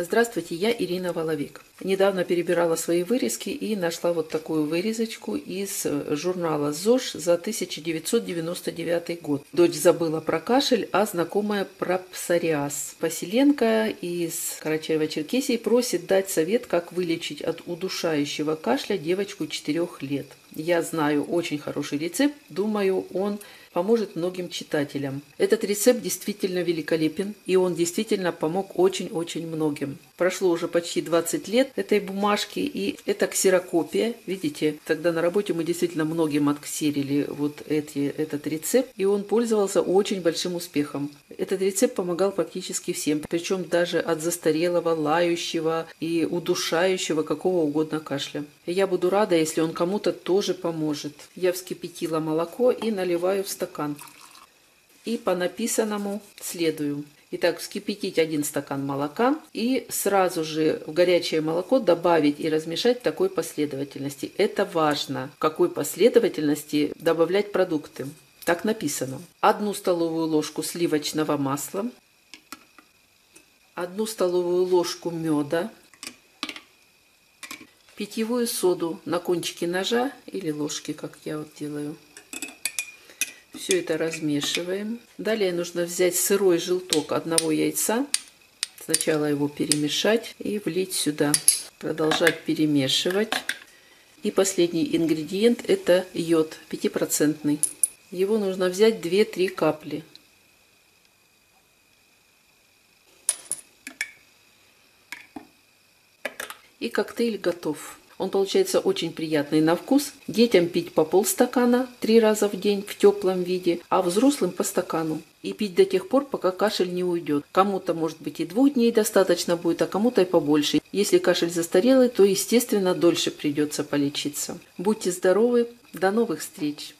Здравствуйте, я Ирина Воловик. Недавно перебирала свои вырезки и нашла вот такую вырезочку из журнала ЗОЖ за 1999 год. Дочь забыла про кашель, а знакомая про псориаз. Поселенка из Карачаево-Черкесии просит дать совет, как вылечить от удушающего кашля девочку 4 лет. Я знаю очень хороший рецепт, думаю, он поможет многим читателям. Этот рецепт действительно великолепен, и он действительно помог очень-очень многим. Прошло уже почти 20 лет этой бумажки, и это ксерокопия. Видите, тогда на работе мы действительно многим отксерили этот рецепт, и он пользовался очень большим успехом. Этот рецепт помогал практически всем, причем даже от застарелого, лающего и удушающего какого угодно кашля. И я буду рада, если он кому-то тоже поможет. Я вскипятила молоко и наливаю в стакан. И по написанному следую. Итак, вскипятить 1 стакан молока и сразу же в горячее молоко добавить и размешать в такой последовательности. Это важно, в какой последовательности добавлять продукты. Так написано. 1 столовую ложку сливочного масла, 1 столовую ложку меда, питьевую соду на кончике ножа или ложки, как я вот делаю. Все это размешиваем. Далее нужно взять сырой желток 1 яйца. Сначала его перемешать и влить сюда. Продолжать перемешивать. И последний ингредиент — это йод 5%. Его нужно взять 2-3 капли. И коктейль готов. Он получается очень приятный на вкус. Детям пить по полстакана 3 раза в день в теплом виде, а взрослым по стакану. И пить до тех пор, пока кашель не уйдет. Кому-то, может быть, и 2 дней достаточно будет, а кому-то и побольше. Если кашель застарелый, то, естественно, дольше придется полечиться. Будьте здоровы, до новых встреч!